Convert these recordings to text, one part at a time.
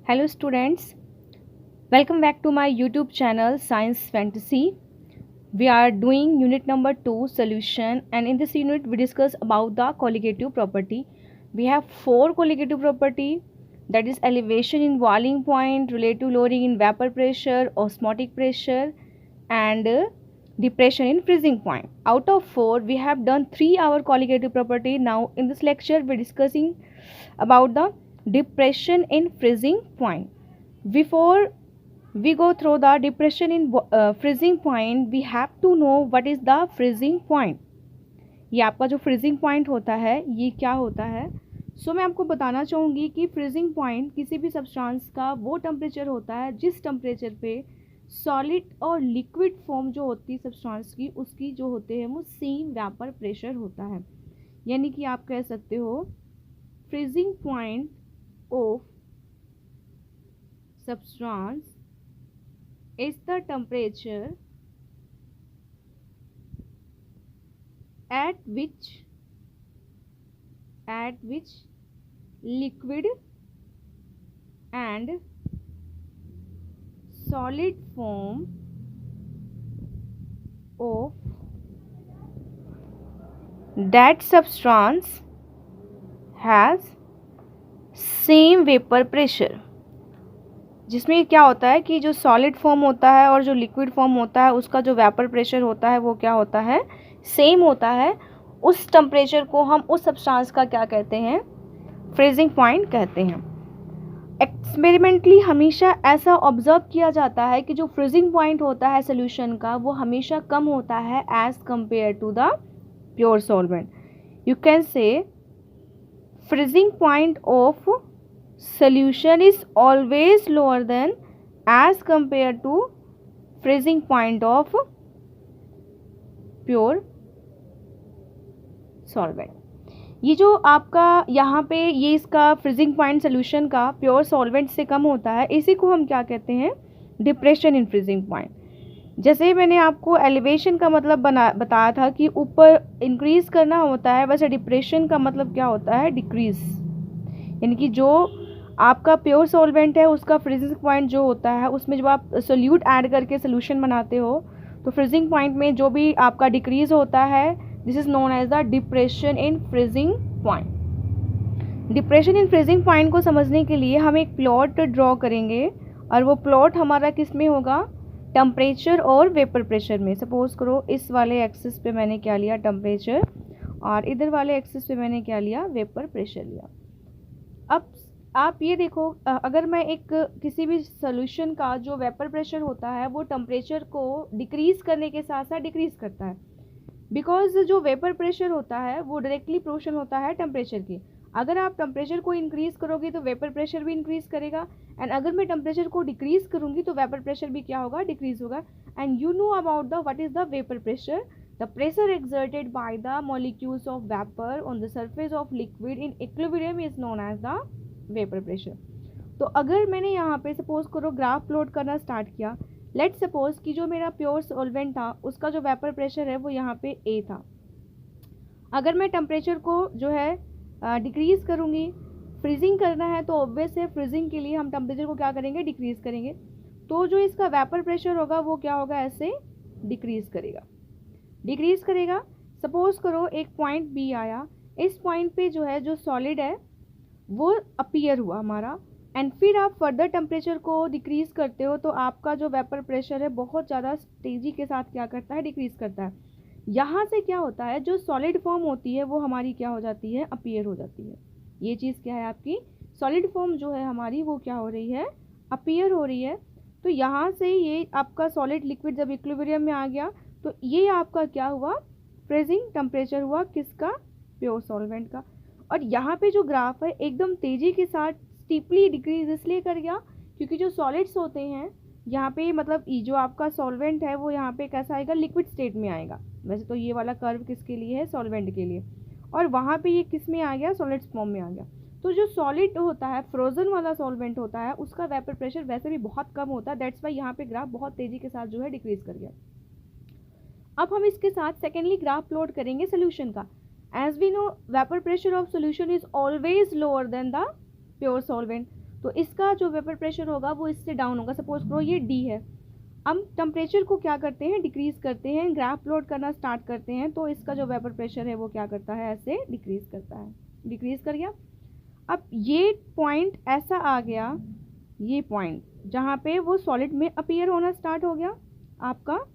Hello students, welcome back to my YouTube channel Science Fantasy. We are doing unit number 2 solution, and in this unit we discuss about the colligative property. We have 4 colligative property, that is elevation in boiling point, relative lowering in vapor pressure, osmotic pressure, and depression in freezing point. Out of 4 we have done 3 our colligative property. Now in this lecture we are discussing about the depression in freezing point. Before we go through the depression in freezing point, we have to know what is the freezing point. ये आपका जो freezing point होता है ये क्या होता है. मैं आपको बताना चाहूँगी कि फ्रीजिंग पॉइंट किसी भी सब्सटेंस का वो टेम्परेचर होता है जिस टेम्परेचर पे सॉलिड और लिक्विड फॉर्म जो होती है सब्सटेंस की उसकी जो होते हैं वो सेम वेपर प्रेशर होता है. यानी कि आप कह सकते हो freezing point of substance is the temperature at which liquid and solid form of that substance has same vapor pressure. जिसमें क्या होता है कि जो सॉलिड फॉर्म होता है और जो लिक्विड फॉर्म होता है उसका जो वेपर प्रेशर होता है वो क्या होता है, सेम होता है. उस टेम्परेचर को हम उस सब्सटेंस का क्या कहते हैं, फ्रीजिंग पॉइंट कहते हैं. एक्सपेरिमेंटली हमेशा ऐसा ऑब्जर्व किया जाता है कि जो फ्रीजिंग पॉइंट होता है सोल्यूशन का वो हमेशा कम होता है as compared to the pure solvent. You can say freezing point of solution is always lower than as compared to freezing point of pure solvent. ये जो आपका यहाँ पे ये इसका फ्रीजिंग पॉइंट सोल्यूशन का प्योर सॉल्वेंट से कम होता है, इसी को हम क्या कहते हैं, डिप्रेशन इन फ्रीजिंग पॉइंट. जैसे मैंने आपको एलिवेशन का मतलब बताया था कि ऊपर इंक्रीज करना होता है, वैसे डिप्रेशन का मतलब क्या होता है, डिक्रीज. यानी कि जो आपका प्योर सॉल्वेंट है उसका फ्रीजिंग पॉइंट जो होता है उसमें जब आप सोल्यूट ऐड करके सोल्यूशन बनाते हो तो फ्रीजिंग पॉइंट में जो भी आपका डिक्रीज होता है this is known as the depression in freezing point. Depression in freezing point को समझने के लिए हम एक प्लॉट ड्रॉ करेंगे और वो प्लॉट हमारा किस में होगा, टेम्परेचर और वेपर प्रेशर में. सपोज करो इस वाले एक्सिस पे मैंने क्या लिया, टेम्परेचर, और इधर वाले एक्सिस पे मैंने क्या लिया, वेपर प्रेशर लिया. अब आप ये देखो, अगर मैं एक किसी भी सोल्यूशन का जो वेपर प्रेशर होता है वो टेम्परेचर को डिक्रीज़ करने के साथ साथ डिक्रीज़ करता है, बिकॉज जो वेपर प्रेशर होता है वो डायरेक्टली प्रोपोर्शनल होता है टेम्परेचर की. अगर आप टेम्परेचर को इंक्रीज़ करोगे तो वेपर प्रेशर भी इंक्रीज़ करेगा, एंड अगर मैं टेम्परेचर को डिक्रीज़ करूँगी तो वेपर प्रेशर भी क्या होगा, डिक्रीज़ होगा. And you know about the what is the vapour pressure, the pressure exerted by the molecules of vapor on the surface of liquid in equilibrium is known as the vapour pressure. तो अगर मैंने यहाँ पे suppose करो graph plot करना start किया, let suppose कि जो मेरा प्योर सॉल्वेंट था उसका जो वेपर प्रेशर है वो यहाँ पे ए था. अगर मैं टेम्परेचर को जो है डिक्रीज़ करूँगी, फ्रीजिंग करना है तो ऑब्वियस है फ्रीजिंग के लिए हम टेम्परेचर को क्या करेंगे, डिक्रीज़ करेंगे. तो जो इसका वेपर प्रेशर होगा वो क्या होगा, ऐसे डिक्रीज़ करेगा. सपोज करो एक पॉइंट बी आया, इस पॉइंट पे जो है जो सॉलिड है वो अपीयर हुआ हमारा, एंड फिर आप फर्दर टेम्परेचर को डिक्रीज़ करते हो तो आपका जो वेपर प्रेशर है बहुत ज़्यादा तेज़ी के साथ क्या करता है, डिक्रीज़ करता है. यहाँ से क्या होता है, जो सॉलिड फॉर्म होती है वो हमारी क्या हो जाती है, अपीयर हो जाती है. ये चीज़ क्या है आपकी, सॉलिड फॉर्म जो है हमारी वो क्या हो रही है, अपीयर हो रही है. तो यहाँ से ये आपका सॉलिड लिक्विड जब इक्विलिब्रियम में आ गया तो ये आपका क्या हुआ, फ्रीजिंग टेम्परेचर हुआ किसका, प्योर सॉल्वेंट का. और यहाँ पे जो ग्राफ है एकदम तेज़ी के साथ स्टीपली डिक्रीज इसलिए कर गया क्योंकि जो सॉलिड्स होते हैं यहाँ पे, मतलब जो आपका सॉल्वेंट है वो यहाँ पे कैसा आएगा, लिक्विड स्टेट में आएगा. वैसे तो ये वाला कर्व किसके लिए है, सॉल्वेंट के लिए, और वहाँ पे ये किस में आ गया, सॉलिड्स फॉर्म में आ गया. तो जो सॉलिड होता है, फ्रोजन वाला सॉल्वेंट होता है, उसका वेपर प्रेशर वैसे भी बहुत कम होता है. दैट्स वाई यहाँ पे ग्राफ बहुत तेज़ी के साथ जो है डिक्रीज कर गया. अब हम इसके साथ सेकेंडली ग्राफ प्लॉट करेंगे सोल्यूशन का. As we know, vapor pressure of solution is always lower than the pure solvent. तो इसका जो वेपर प्रेशर होगा वो इससे डाउन होगा। सपोज करो ये डी है, हम टेम्परेचर को क्या करते हैं, डिक्रीज करते हैं, ग्राफ प्लॉट करना स्टार्ट करते हैं, तो इसका जो वेपर प्रेशर है वो क्या करता है, ऐसे डिक्रीज करता है, डिक्रीज कर गया। अब ये पॉइंट ऐसा आ गया, ये पॉइंट जहाँ पे वो सॉलिड में अपीयर होना स्टार्ट हो गया आपका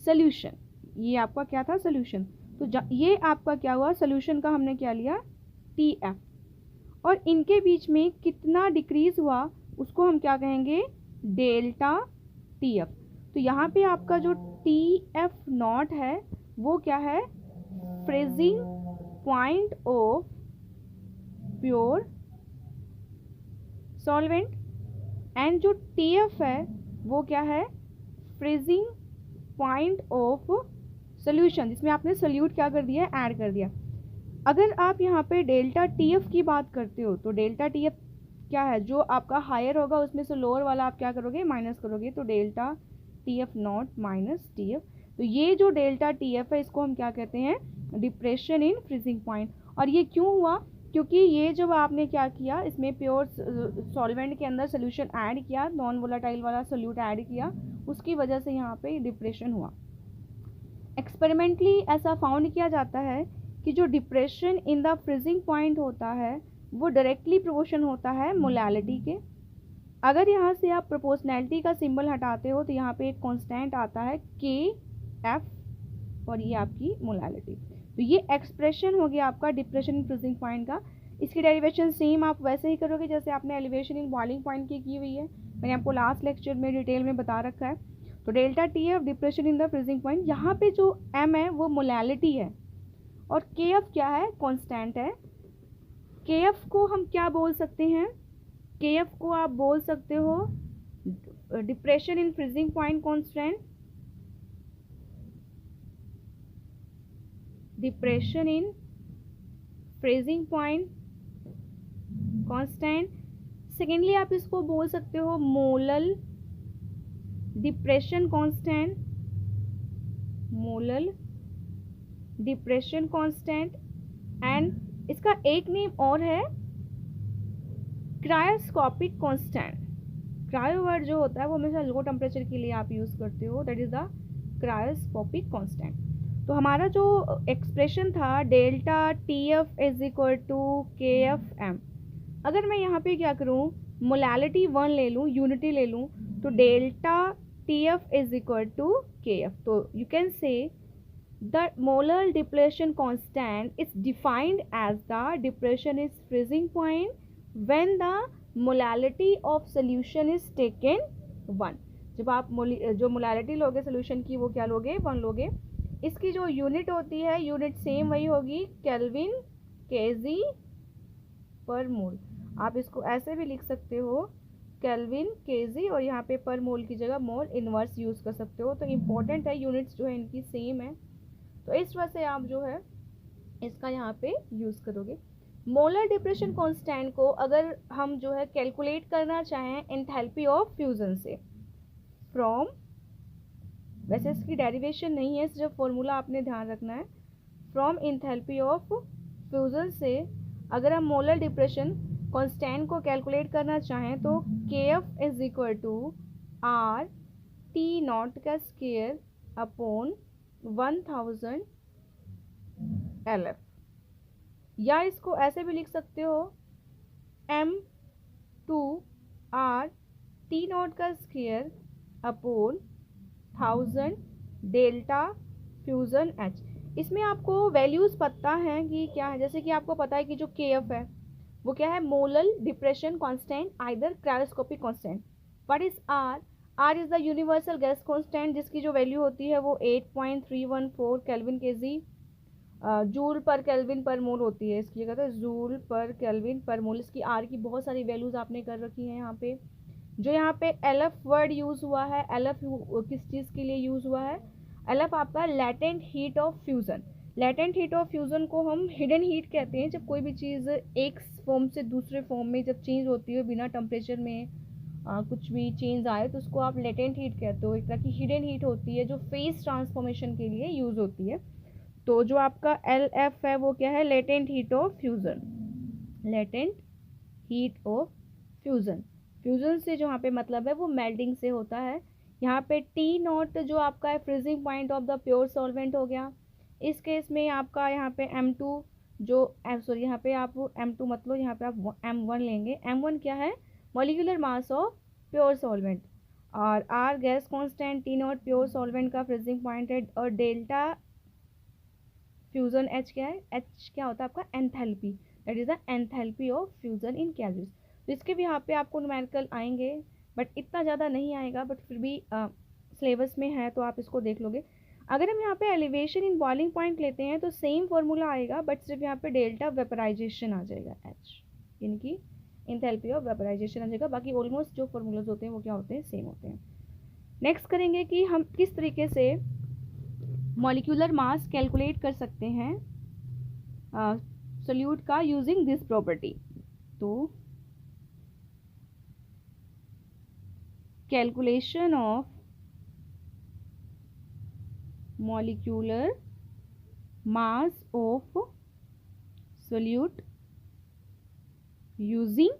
सोल्यूशन, ये आपका क्या था, सोल्यूशन। तो ये आपका क्या हुआ, सोल्यूशन का हमने क्या लिया, टी एफ, और इनके बीच में कितना डिक्रीज हुआ उसको हम क्या कहेंगे, डेल्टा टी एफ। तो यहाँ पे आपका जो टी एफ नॉट है वो क्या है, freezing point of pure solvent, and जो टी एफ है वो क्या है, फ्रीजिंग पॉइंट ऑफ सोल्यूशन, जिसमें आपने सोल्यूट क्या कर दिया, ऐड कर दिया। अगर आप यहाँ पे डेल्टा टी एफ की बात करते हो तो डेल्टा टी एफ क्या है, जो आपका हायर होगा उसमें से लोअर वाला आप क्या करोगे, माइनस करोगे, तो delta T F not minus T F. तो ये जो डेल्टा टी एफ है इसको हम क्या कहते हैं, डिप्रेशन इन फ्रीजिंग पॉइंट। और ये क्यों हुआ, क्योंकि ये जब आपने क्या किया, इसमें प्योर सॉल्वेंट के अंदर सोल्यूशन ऐड किया, नॉन वोलेटाइल वाला सोल्यूट ऐड किया, उसकी वजह से यहाँ पे डिप्रेशन हुआ। एक्सपेरिमेंटली ऐसा फाउंड किया जाता है कि जो depression in the freezing point होता है वो डायरेक्टली प्रोपोर्शन होता है मोलैलिटी के। अगर यहाँ से आप प्रोपोर्शनैलिटी का सिंबल हटाते हो तो यहाँ पे एक कांस्टेंट आता है के एफ, और ये आपकी मोलैलिटी। तो ये एक्सप्रेशन हो गया आपका डिप्रेशन इन फ्रीजिंग पॉइंट का। इसकी डेरिवेशन सेम आप वैसे ही करोगे जैसे आपने एलिवेशन इन बॉइलिंग पॉइंट की हुई है, मैंने आपको लास्ट लेक्चर में डिटेल में बता रखा है। तो delta T F depression in the freezing point, यहाँ पे जो एम है वो मोलैलिटी है और के एफ क्या है, कांस्टेंट है। के एफ को हम क्या बोल सकते हैं, के एफ को आप बोल सकते हो depression in freezing point constant, depression in freezing point constant. Secondly आप इसको बोल सकते हो molal depression constant, molal depression constant, and इसका एक नेम और है क्रायोस्कोपिक कांस्टेंट। क्रायो वर्ड जो होता है वो हमेशा लो टेम्परेचर के लिए आप यूज करते हो, that is the cryoscopic constant. तो हमारा जो एक्सप्रेशन था delta T F is equal to K F M, अगर मैं यहाँ पे क्या करूँ, मोलैलिटी 1 ले लूँ, यूनिटी ले लूँ, तो delta T F is equal to K F. तो you can say the molar depletion constant is defined as the depression is freezing point when the molality of solution is taken 1। जब आप जो molality लोगे solution की वो क्या लोगे, 1 लोगे। इसकी जो यूनिट होती है, यूनिट सेम वही होगी, केल्विन केजी पर मोल। आप इसको ऐसे भी लिख सकते हो, केल्विन केजी, और यहाँ पे पर मोल की जगह मोल इनवर्स यूज़ कर सकते हो। तो इम्पोर्टेंट है, यूनिट्स जो है इनकी सेम है, तो इस वजह से आप जो है इसका यहाँ पे यूज़ करोगे। मोलर डिप्रेशन कांस्टेंट को अगर हम जो है कैलकुलेट करना चाहें एंथैल्पी ऑफ फ्यूजन से, फ्रॉम, वैसे इसकी डेरिवेशन नहीं है, सिर्फ फॉर्मूला आपने ध्यान रखना है, फ्रॉम एंथैल्पी ऑफ फ्यूजन से अगर हम मोलर डिप्रेशन कांस्टेंट को कैलकुलेट करना चाहें तो K F is equal to R T naught का स्क्वायर अपॉन 1000 LF, या इसको ऐसे भी लिख सकते हो M2R T नॉट का square upon 1000 delta fusion H। इसमें आपको वैल्यूज़ पता है कि क्या है, जैसे कि आपको पता है कि जो KF है वो क्या है, molal depression constant either cryoscopic constant. What is R? R is the universal gas constant जिसकी जो वैल्यू होती है वो 8.314 केल्विन केजी जूल पर केल्विन पर मोल होती है, इसकी जगह तो जूल पर केल्विन पर मोल। इसकी R की बहुत सारी वैल्यूज़ आपने कर रखी हैं यहाँ पे। जो यहाँ पे LF वर्ड यूज़ हुआ है, LF किस चीज़ के लिए यूज़ हुआ है, LF आपका latent heat of fusion. Latent heat of fusion को हम हिडन हीट कहते हैं, जब कोई भी चीज़ एक फॉर्म से दूसरे फॉर्म में जब चेंज होती है बिना टेम्परेचर में कुछ भी चेंज आए तो उसको आप लेटेंट हीट कहते हो। एक तरह की हिडन हीट होती है जो फेस ट्रांसफॉर्मेशन के लिए यूज़ होती है। तो जो आपका LF है वो क्या है, latent heat of fusion, latent heat of fusion. Fusion से जो यहाँ पे मतलब है वो मेल्टिंग से होता है। यहाँ पे टी नॉट जो आपका है freezing point of the pure solvent हो गया। इस केस में आपका यहाँ पे M2 जो सॉरी यहाँ पे आप M2 मत लो, यहाँ पे आप M1 लेंगे। M1 क्या है? Molecular mass of pure solvent. और R gas constant, T not pure solvent का फ्रीजिंग पॉइंट है। और डेल्टा फ्यूजन H क्या है? H क्या होता है आपका? Enthalpy, that is the enthalpy of fusion in calories. तो इसके भी यहाँ पे आपको न्यूमेरिकल आएंगे, बट इतना ज़्यादा नहीं आएगा, बट फिर भी सिलेबस में है तो आप इसको देख लोगे। अगर हम यहाँ पे एलिवेशन इन बॉइलिंग पॉइंट लेते हैं तो सेम फॉर्मूला आएगा, बट सिर्फ यहाँ पे डेल्टा वेपराइजेशन आ जाएगा H, यानी कि एंथैल्पी ऑफ वेपराइजेशन आ जाएगा। बाकी ऑलमोस्ट जो फॉर्मूलाज होते हैं वो क्या होते हैं? सेम होते हैं। नेक्स्ट करेंगे कि हम किस तरीके से मॉलिक्यूलर मास कैलकुलेट कर सकते हैं सोल्यूट का यूजिंग दिस प्रॉपर्टी। तो calculation of molecular mass of solute using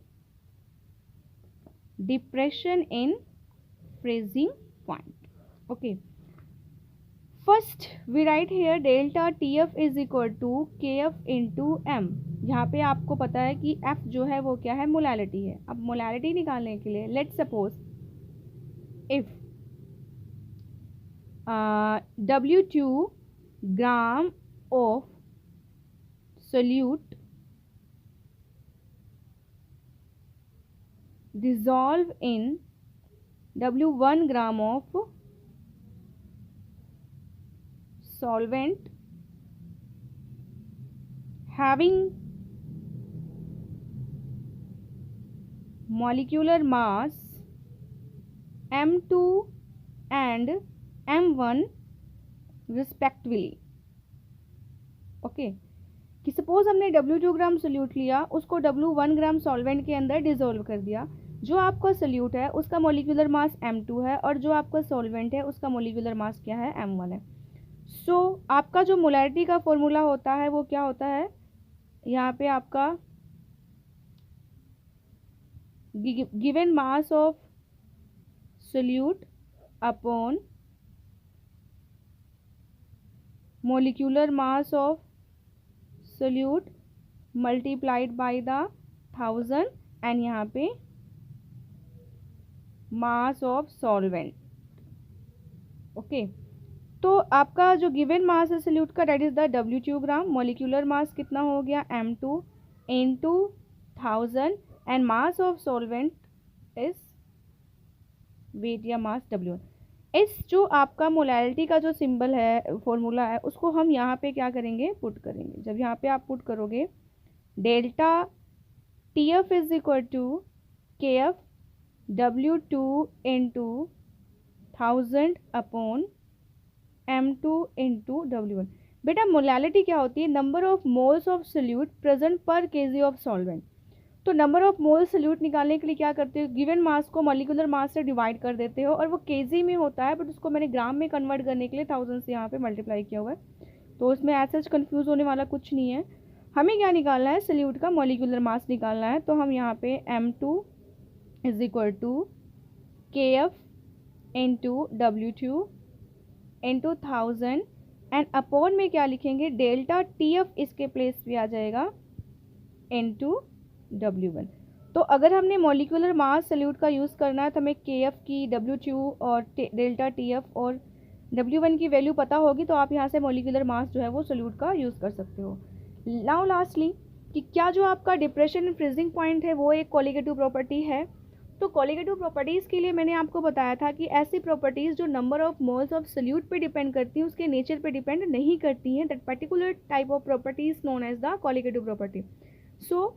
depression in freezing point. Okay, first we write here delta TF is equal to KF into M। यहाँ पे आपको पता है कि F जो है वो क्या है? मोलैलिटी है। अब मोलैलिटी निकालने के लिए let's suppose if W2 gram of solute dissolve in W1 gram of solvent having molecular mass M2 and M1 respectively. Okay, कि सपोज हमने W2 ग्राम सोल्यूट लिया, उसको W1 ग्राम सॉल्वेंट के अंदर डिसॉल्व कर दिया। जो आपका सोल्यूट है उसका मॉलिक्यूलर मास M2 है और जो आपका सॉल्वेंट है उसका मॉलिक्यूलर मास क्या है? M1 है। सो आपका जो मोलैरिटी का फॉर्मूला होता है वो क्या होता है? यहाँ पे आपका given mass of solute upon molecular mass of solute multiplied by the 1000 and यहाँ पे mass of solvent। ओके, तो आपका जो गिवन मास है सोल्यूट का that is the W2 gram. Molecular mass कितना हो गया? M2 into 1000 and mass of solvent is weight या मास W1। इस जो आपका मोलैरिटी का जो सिंबल है, फॉर्मूला है, उसको हम यहाँ पे क्या करेंगे? पुट करेंगे। जब यहाँ पे आप पुट करोगे डेल्टा TF is equal to KF W2 into 1000 upon M2 into W1। बेटा मोलैरिटी क्या होती है? Number of moles of solute present पर केजी ऑफ सॉल्वेंट। तो नंबर ऑफ मोल सोल्यूट निकालने के लिए क्या करते हो? गिवन मास को मॉलिक्यूलर मास से डिवाइड कर देते हो, और वो केजी में होता है, बट उसको मैंने ग्राम में कन्वर्ट करने के लिए 1000 से यहाँ पे मल्टीप्लाई किया हुआ है। तो उसमें ऐसा कंफ्यूज होने वाला कुछ नहीं है। हमें क्या निकालना है? सोल्यूट का मॉलिक्यूलर मास निकालना है। तो हम यहाँ पे M2 is equal to KF into W2 into 1000 and upon में क्या लिखेंगे? डेल्टा TF इसके प्लेस पे आ जाएगा इंटू W1। तो अगर हमने मॉलिक्यूलर मास सोल्यूट का यूज़ करना है तो हमें KF की, W2 और डेल्टा TF और W1 की वैल्यू पता होगी, तो आप यहाँ से मॉलिक्यूलर मास जो है वो सोल्यूट का यूज़ कर सकते हो। नाउ लास्टली कि क्या जो आपका डिप्रेशन एंड फ्रीजिंग पॉइंट है वो एक कोलिगेटिव प्रॉपर्टी है। तो कोलिगेटिव प्रॉपर्टीज़ के लिए मैंने आपको बताया था कि ऐसी प्रॉपर्टीज़ जो number of moles of solute पे डिपेंड करती हैं, उसके नेचर पे डिपेंड नहीं करती हैं, that particular type of property is known as the colligative property. So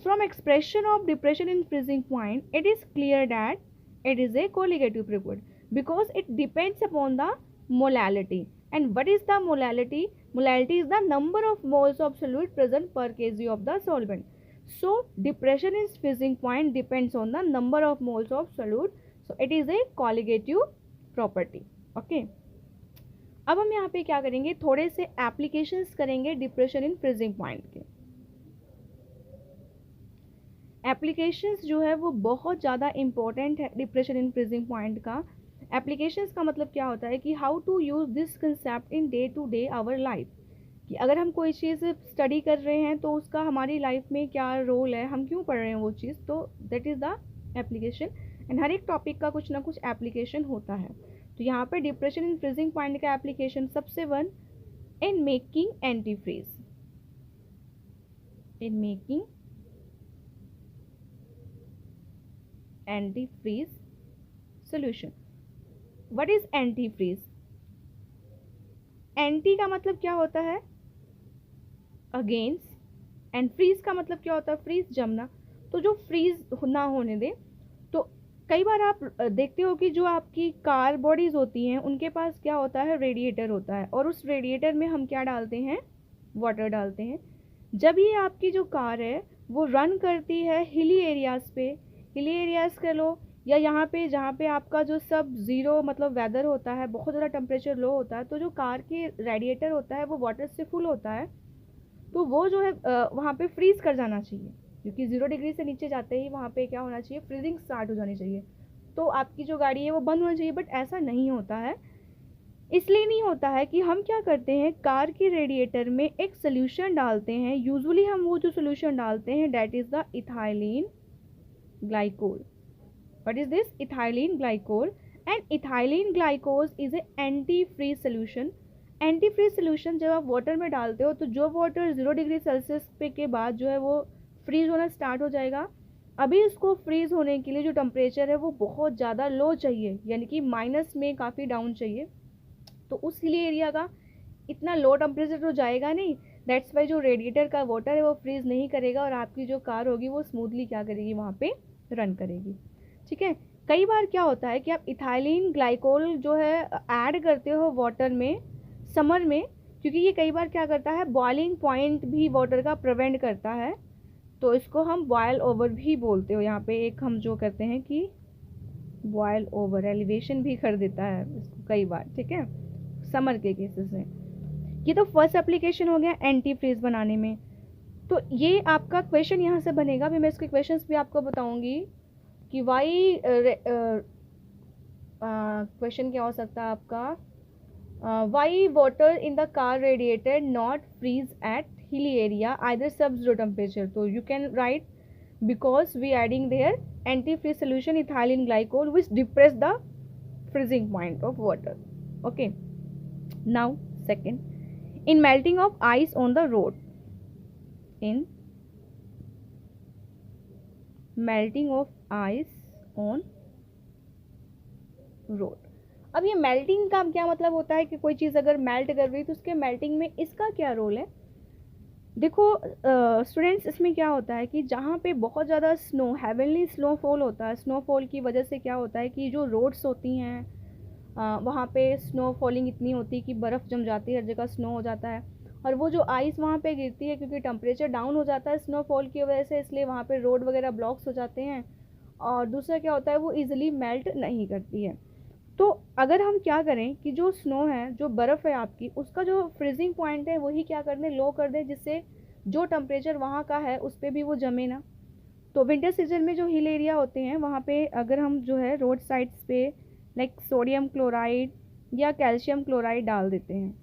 from expression of depression in freezing point, it is clear that it is a colligative property because it depends upon the molality. And what is the molality? Molality is the number of moles of solute present per kg of the solvent. So depression in freezing point depends on the number of moles of solute. So it is a colligative property. Okay. अब हम यहाँ पे क्या करेंगे? थोड़े से applications करेंगे depression in freezing point के। एप्लीकेशंस जो है वो बहुत ज़्यादा इम्पोर्टेंट है डिप्रेशन इन फ्रीजिंग पॉइंट का। एप्लीकेशंस का मतलब क्या होता है कि how to use this concept in day to day our life, कि अगर हम कोई चीज़ स्टडी कर रहे हैं तो उसका हमारी लाइफ में क्या रोल है, हम क्यों पढ़ रहे हैं वो चीज़, तो that is the application. And हर एक टॉपिक का कुछ ना कुछ एप्लीकेशन होता है। तो यहाँ पे डिप्रेशन इन फ्रीजिंग पॉइंट का एप्लीकेशन सबसे one, in making anti freeze, in making anti freeze solution. What is anti freeze? Anti का मतलब क्या होता है? अगेंस्ट। एंड फ्रीज का मतलब क्या होता है? फ्रीज, जमना। तो जो फ्रीज ना होने दे, तो कई बार आप देखते हो कि जो आपकी कार बॉडीज होती हैं उनके पास क्या होता है? रेडिएटर होता है, और उस रेडिएटर में हम क्या डालते हैं? वाटर डालते हैं। जब ये आपकी जो कार है वो रन करती है हिली एरियाज़ पे, हिली एरियाज़ कह लो, या यहाँ पे जहाँ पे आपका जो सब ज़ीरो मतलब वेदर होता है, बहुत ज़्यादा टेम्परेचर लो होता है, तो जो कार के रेडिएटर होता है वो वाटर से फुल होता है, तो वो जो है वहाँ पे फ्रीज़ कर जाना चाहिए, क्योंकि 0 डिग्री से नीचे जाते ही वहाँ पे क्या होना चाहिए? फ्रीजिंग स्टार्ट हो जानी चाहिए। तो आपकी जो गाड़ी है वो बंद होनी चाहिए, बट ऐसा नहीं होता है। इसलिए नहीं होता है कि हम क्या करते हैं, कार के रेडिएटर में एक सोल्यूशन डालते हैं। यूजुअली हम वो जो सोल्यूशन डालते हैं that is the ethylene glycol. What is this? Ethylene glycol. And ethylene glycol is a anti freeze solution. Anti freeze solution जब आप वाटर में डालते हो तो जो वाटर 0 डिग्री सेल्सियस पे के बाद जो है वो फ्रीज होना स्टार्ट हो जाएगा। अभी इसको फ्रीज होने के लिए जो टेम्परेचर है वो बहुत ज़्यादा लो चाहिए, यानी कि माइनस में काफ़ी डाउन चाहिए। तो उस हिली एरिया का इतना लो टेम्परेचर तो जाएगा नहीं, दैट्स वाई जो रेडिएटर का वाटर है वो फ्रीज नहीं करेगा, और आपकी जो कार होगी वो स्मूथली क्या करेगी? वहाँ पे रन करेगी। ठीक है। कई बार क्या होता है कि आप इथाइलिन ग्लाइकोल जो है ऐड करते हो वाटर में समर में, क्योंकि ये कई बार क्या करता है? बॉइलिंग पॉइंट भी वाटर का प्रिवेंट करता है, तो इसको हम बॉयल ओवर भी बोलते हो। यहाँ पे एक हम जो करते हैं कि बॉयल ओवर, एलिवेशन भी कर देता है इसको कई बार। ठीक है, समर के केसेस में। ये तो फर्स्ट एप्लीकेशन हो गया एंटी फ्रीज बनाने में। तो ये आपका क्वेश्चन यहाँ से बनेगा, भी मैं इसके क्वेश्चंस भी आपको बताऊंगी कि वाई क्वेश्चन क्या हो सकता है आपका, why water in the car radiator not freeze at hilly area either sub zero temperature. तो you can write because we adding there anti freeze solution ethylene glycol which depress the freezing point of water. Okay, now second, in melting of ice on the road, in melting of ice on road। अब ये melting का क्या मतलब होता है कि कोई चीज़ अगर मेल्ट कर रही तो उसके मेल्टिंग में इसका क्या रोल है? देखो स्टूडेंट्स, इसमें क्या होता है कि जहाँ पे बहुत ज़्यादा स्नो, हेवनली स्नोफॉल होता है, स्नोफॉल की वजह से क्या होता है कि जो रोड्स होती हैं वहाँ पे स्नो फॉलिंग इतनी होती है कि बर्फ़ जम जाती है, हर जगह स्नो हो जाता है, और वो जो आइस वहाँ पे गिरती है क्योंकि टेम्परेचर डाउन हो जाता है स्नोफॉल की वजह से, इसलिए वहाँ पे रोड वगैरह ब्लॉक्स हो जाते हैं। और दूसरा क्या होता है, वो ईजिली मेल्ट नहीं करती है। तो अगर हम क्या करें कि जो स्नो है, जो बर्फ़ है आपकी, उसका जो फ्रीजिंग पॉइंट है वही क्या कर दें? लो कर दें, जिससे जो टेम्परेचर वहाँ का है उस पर भी वो जमे ना। तो विंटर सीजन में जो हिल एरिया होते हैं वहाँ पे अगर हम जो है रोड साइड्स पे लाइक सोडियम क्लोराइड या कैल्शियम क्लोराइड डाल देते हैं,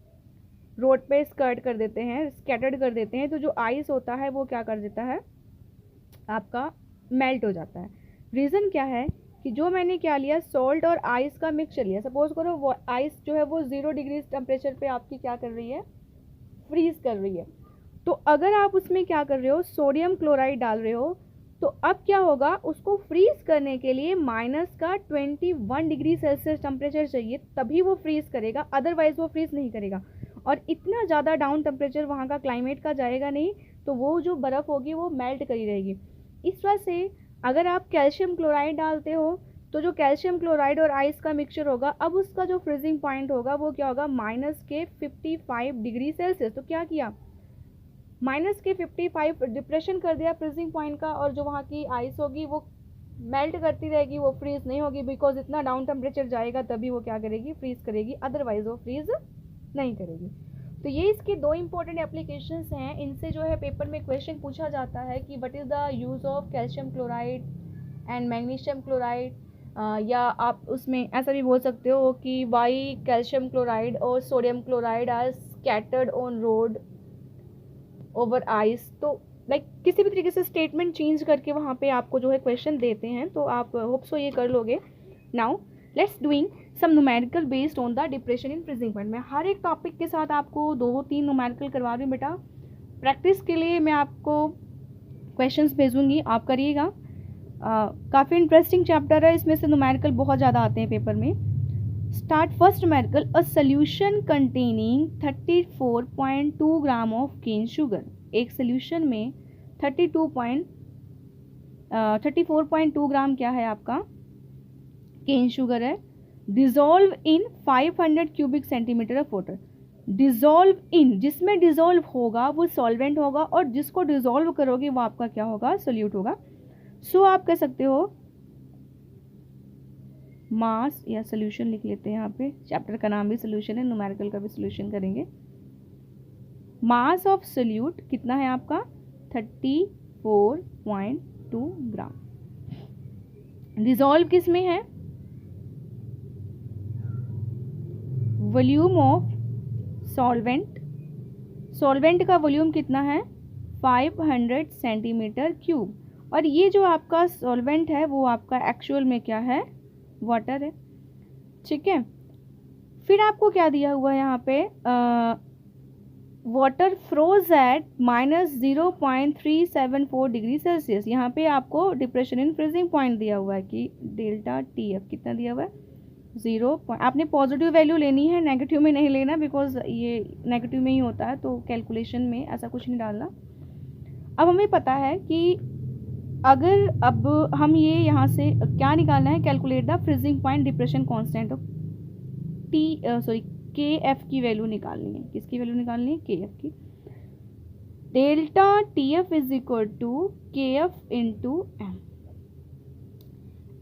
रोड पे स्कर्ट कर देते हैं, स्कैटर्ड कर देते हैं, तो जो आइस होता है वो क्या कर देता है? आपका मेल्ट हो जाता है। रीज़न क्या है कि जो मैंने क्या लिया, सॉल्ट और आइस का मिक्सचर लिया। सपोज करो वो आइस जो है वो 0 डिग्री टेम्परेचर पे आपकी क्या कर रही है? फ्रीज कर रही है। तो अगर आप उसमें क्या कर रहे हो? सोडियम क्लोराइड डाल रहे हो, तो अब क्या होगा? उसको फ्रीज करने के लिए -21 डिग्री सेल्सियस टेम्परेचर चाहिए, तभी वो फ्रीज करेगा, अदरवाइज वो फ्रीज नहीं करेगा। और इतना ज़्यादा डाउन टेम्परेचर वहाँ का क्लाइमेट का जाएगा नहीं, तो वो जो बर्फ़ होगी वो मेल्ट करी रहेगी। इस वजह से अगर आप कैल्शियम क्लोराइड डालते हो तो जो कैल्शियम क्लोराइड और आइस का मिक्सचर होगा, अब उसका जो फ्रीजिंग पॉइंट होगा वो क्या होगा? -55 डिग्री सेल्सियस। तो क्या किया? -55 डिप्रेशन कर दिया फ्रीजिंग पॉइंट का, और जो वहाँ की आइस होगी वो मेल्ट करती रहेगी, वो फ्रीज नहीं होगी, बिकॉज इतना डाउन टेम्परेचर जाएगा तभी वो क्या करेगी? फ्रीज करेगी, अदरवाइज वो फ्रीज नहीं करेगी। तो ये इसके दो इम्पोर्टेंट एप्लीकेशंस हैं। इनसे जो है पेपर में क्वेश्चन पूछा जाता है कि what is the use of calcium chloride and magnesium chloride, या आप उसमें ऐसा भी बोल सकते हो कि वाई कैल्शियम क्लोराइड और sodium chloride are scattered on road over ice. तो लाइक किसी भी तरीके से स्टेटमेंट चेंज करके वहाँ पे आपको जो है क्वेश्चन देते हैं, तो आप होप सो ये कर लोगे। Now let's doing some numerical based on the depression in freezing point. मैं हर एक टॉपिक के साथ आपको 2-3 न्यूमेरिकल करवा रही हूँ बेटा। प्रैक्टिस के लिए मैं आपको क्वेश्चंस भेजूँगी, आप करिएगा। काफ़ी इंटरेस्टिंग चैप्टर है, इसमें से न्यूमेरिकल बहुत ज़्यादा आते हैं पेपर में। Start first numerical, a solution containing 34.2 gram of cane sugar. एक सोल्यूशन में 34.2 ग्राम क्या है आपका केन शुगर है। Dissolve in 500 cubic centimetre of water. Dissolve in, जिसमें डिजोल्व होगा वो सॉल्वेंट होगा, और जिसको डिजोल्व करोगे वो आपका क्या होगा, सोल्यूट होगा। सो आप कह सकते हो मास या सोल्यूशन लिख लेते हैं। यहाँ पे चैप्टर का नाम भी सोल्यूशन है, न्यूमेरिकल का भी सोल्यूशन करेंगे। मास ऑफ सोल्यूट कितना है आपका 34.2 ग्राम। डिजोल्व किस में है, वॉल्यूम ऑफ सॉल्वेंट। सॉल्वेंट का वॉल्यूम कितना है 500 सेंटीमीटर क्यूब, और ये जो आपका सॉल्वेंट है वो आपका एक्चुअल में क्या है, वाटर है। ठीक है, फिर आपको क्या दिया हुआ है यहाँ पे, water froze at -0.374 degree Celsius. यहाँ पे आपको डिप्रेशन इन फ्रीजिंग पॉइंट दिया हुआ है कि डेल्टा TF कितना दिया हुआ है 0। आपने पॉजिटिव वैल्यू लेनी है, नेगेटिव में नहीं लेना, बिकॉज ये नेगेटिव में ही होता है, तो कैलकुलेशन में ऐसा कुछ नहीं डालना। अब हमें पता है कि अगर अब हम ये यहाँ से क्या निकालना है, calculate the freezing point depression constant of KF की वैल्यू निकालनी है। किसकी वैल्यू निकालनी है, KF की। Delta TF is equal to KF into M।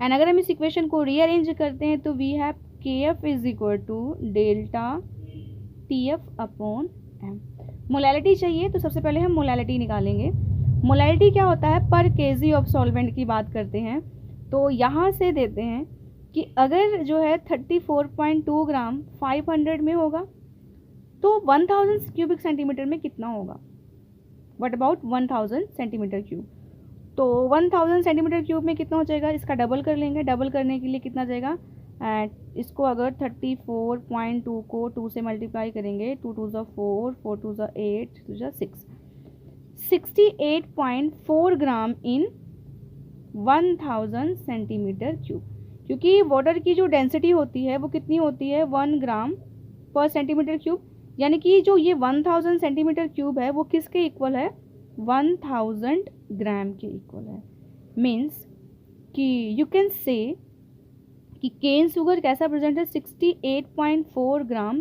And अगर हम इस इक्वेशन को रीअरेंज करते हैं तो we have KF is equal to delta TF upon M। Molality चाहिए, तो सबसे पहले हम मोलैलिटी निकालेंगे। मोलैलिटी क्या होता है, पर केजी ऑफ सॉल्वेंट की बात करते हैं। तो यहाँ से देते हैं कि अगर जो है 34.2 ग्राम 500 में होगा तो 1000 क्यूबिक सेंटीमीटर में कितना होगा, व्हाट अबाउट 1000 सेंटीमीटर क्यूब। तो 1000 सेंटीमीटर क्यूब में कितना हो जाएगा, इसका डबल कर लेंगे। डबल करने के लिए कितना जाएगा, इसको अगर 34.2 को 2 से मल्टीप्लाई करेंगे, 2 2 ज़ा 4, 4 2 ज़ा 8, 2 ज़ा 6, 68.4 ग्राम इन 1000 सेंटीमीटर क्यूब। क्योंकि वाटर की जो डेंसिटी होती है वो कितनी होती है 1 ग्राम पर सेंटीमीटर क्यूब, यानी कि जो ये 1000 सेंटीमीटर क्यूब है वो किसके इक्वल है, 1000 ग्राम के इक्वल है। मीन्स कि यू कैन से कि केन शुगर कैसा प्रेजेंट है 68.4 ग्राम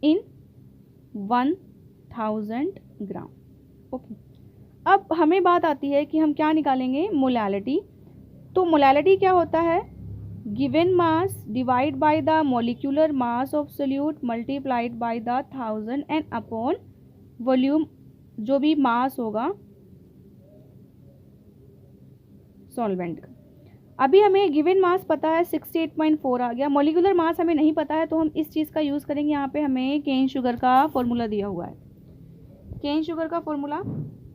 इन 1000 ग्राम। ओके, अब हमें बात आती है कि हम क्या निकालेंगे, मोलैलिटी। तो मोलैलिटी क्या होता है, given mass divide by the molecular mass of solute multiplied by the 1000 and upon volume, जो भी मास होगा सॉल्वेंट का। अभी हमें गिवन मास पता है 68.4 आ गया, मॉलिक्यूलर मास हमें नहीं पता है, तो हम इस चीज़ का यूज़ करेंगे। यहाँ पे हमें केन शुगर का फॉर्मूला दिया हुआ है। केन शुगर का फॉर्मूला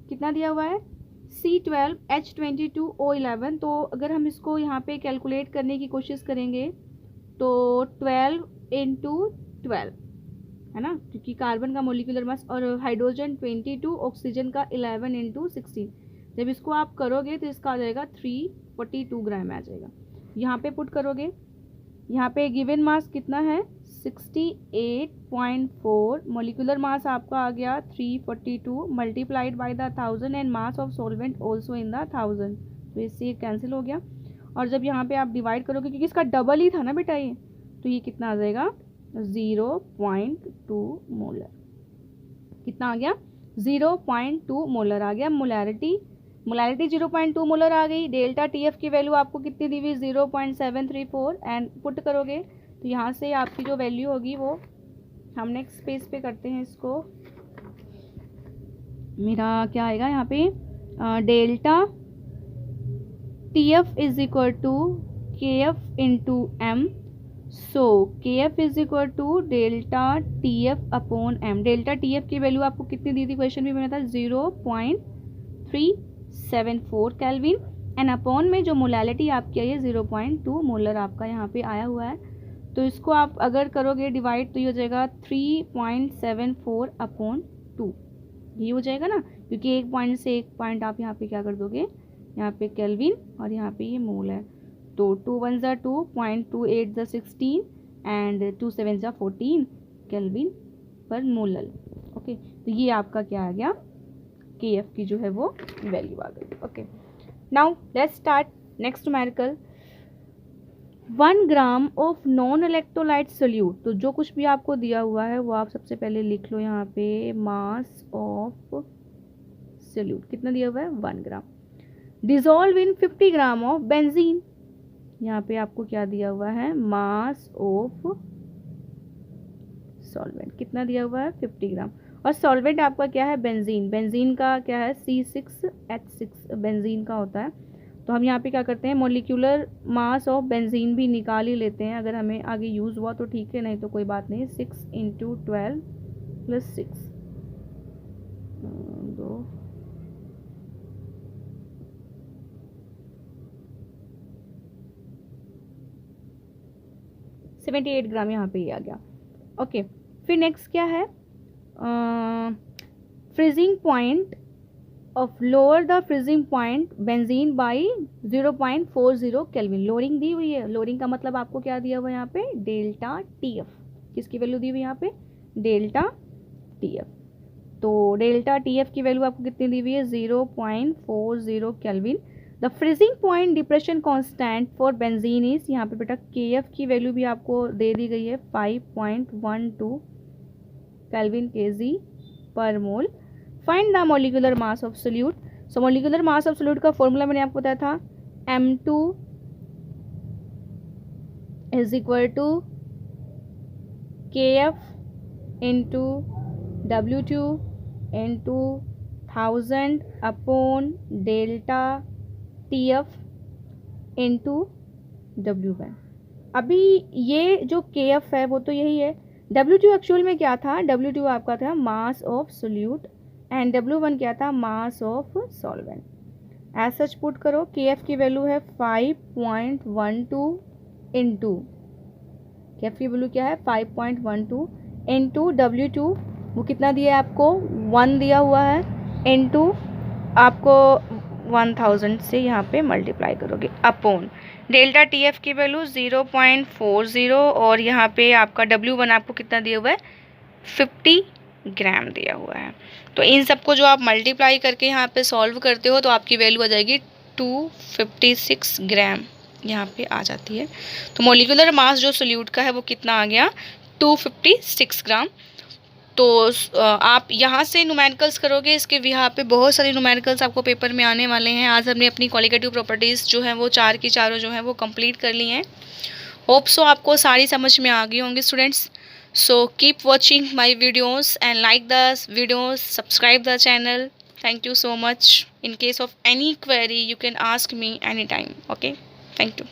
कितना दिया हुआ है, C12H22O11। तो अगर हम इसको यहाँ पे कैलकुलेट करने की कोशिश करेंगे तो 12 × 12 है ना, क्योंकि कार्बन का मॉलिक्यूलर मास और हाइड्रोजन 22, ऑक्सीजन का 11 × 16। जब इसको आप करोगे तो इसका आ जाएगा 342 ग्राम आ जाएगा। यहाँ पे पुट करोगे, यहाँ पे गिवन मास कितना है 68.4, मॉलिक्यूलर मास आपका आ गया 342 multiplied by the 1000 and mass of solvent also in the 1000। तो इससे कैंसिल हो गया, और जब यहाँ पे आप डिवाइड करोगे, क्योंकि इसका डबल ही था ना बेटा ये, तो ये कितना आ जाएगा 0.2 मोलर। कितना आ गया 0.2 मोलर आ गया। मोलैरिटी 0.2 मोलर आ गई। डेल्टा TF की वैल्यू आपको कितनी दी हुई 0.734, एंड पुट करोगे तो यहाँ से आपकी जो वैल्यू होगी वो हम नेक्स्ट पेज पे करते हैं इसको। मेरा क्या आएगा यहाँ पे, delta T F is equal to K F into M. So K F is equal to delta T F upon M. Delta T F की वैल्यू आपको कितनी दी थी, क्वेश्चन भी बना था 0.374 केल्विन, एंड अपॉन में जो मोलैलिटी आपकी आई है 0.2 मोलर आपका यहाँ पे आया हुआ है। तो इसको आप अगर करोगे डिवाइड तो ये हो जाएगा 3.74 अपॉन 2, ये हो जाएगा ना, क्योंकि एक पॉइंट से एक पॉइंट आप यहाँ पे क्या कर दोगे, यहाँ पे केल्विन और यहाँ पे ये मोल है। तो 2 1 ज़ा 2, 0.28 ज़ा 16 एंड 2 7 ज़ा 14 केल्विन पर मोलर। ओके, तो ये आपका क्या आ गया, के एफ की जो है वो वैल्यू आ गई। Okay, now let's start next numerical. 1 gram of non electrolyte solute. तो जो कुछ भी आपको दिया हुआ है वो आप सबसे पहले लिख लो यहाँ पे, मास ऑफ सोल्यूट कितना दिया हुआ है, 1 gram. Dissolve in 50 gram of benzene. यहाँ पे आपको क्या दिया हुआ है, मास ऑफ सॉल्वेंट कितना दिया हुआ है, 50 ग्राम। और सॉल्वेंट आपका क्या है, बेंजीन। बेंजीन का क्या है, C6H6 बेंजीन का होता है। तो हम यहाँ पे क्या करते हैं, मोलिक्यूलर मास ऑफ बेंजीन भी निकाल ही लेते हैं, अगर हमें आगे यूज़ हुआ तो ठीक है, नहीं तो कोई बात नहीं। 6 × 12 + 6 2 78 ग्राम यहाँ पे ही आ गया। ओके, फिर नेक्स्ट क्या है, freezing point of lower the freezing point benzene by 0.40 kelvin. Lowering दी हुई है, लोअरिंग का मतलब आपको क्या दिया हुआ है यहाँ पे, डेल्टा टी एफ। किसकी वैल्यू दी हुई यहाँ पे, डेल्टा टी एफ। तो डेल्टा टी एफ की वैल्यू आपको कितनी दी हुई है, 0.40 kelvin. The freezing point depression constant for benzene is, यहाँ पे बेटा के एफ की वैल्यू भी आपको दे दी गई है 5.12 kelvin kg per mole. Find the molecular mass of solute. So molecular mass of solute का फॉर्मूला मैंने आपको बताया था, M2 is equal to KF into W2 into 1000 upon delta TF into W1। अभी ये जो KF है वो तो यही है। W2 एक्चुअल में क्या था, W2 आपका था mass of solute and W1 क्या था, mass of solvent. As such put करो, KF की वैल्यू है 5.12 इंटू, KF की वैल्यू क्या है 5.12 इंटू W2 वो कितना दिया है आपको, 1 दिया हुआ है, इंटू आपको 1000 से यहाँ पे मल्टीप्लाई करोगे अपॉन डेल्टा TF की वैल्यू 0.40 और यहाँ पे आपका W1 आपको कितना दिया हुआ है, 50 ग्राम दिया हुआ है। तो इन सबको जो आप मल्टीप्लाई करके यहाँ पे सॉल्व करते हो तो आपकी वैल्यू आ जाएगी 256 ग्राम यहाँ पे आ जाती है। तो मोलिकुलर मास जो सोल्यूट का है वो कितना आ गया, 256 ग्राम। तो आप यहाँ से न्यूमेरिकल्स करोगे, इसके यहाँ पे बहुत सारे न्यूमेरिकल्स आपको पेपर में आने वाले हैं। आज हमने अपनी क्वालिटेटिव प्रॉपर्टीज़ जो हैं वो 4 की चारों जो हैं वो कंप्लीट कर ली हैं। होप सो आपको सारी समझ में आ गई होंगी students. So keep watching my videos and like the videos, subscribe the channel. Thank you so much. In case of any query, you can ask me anytime. Okay, thank you.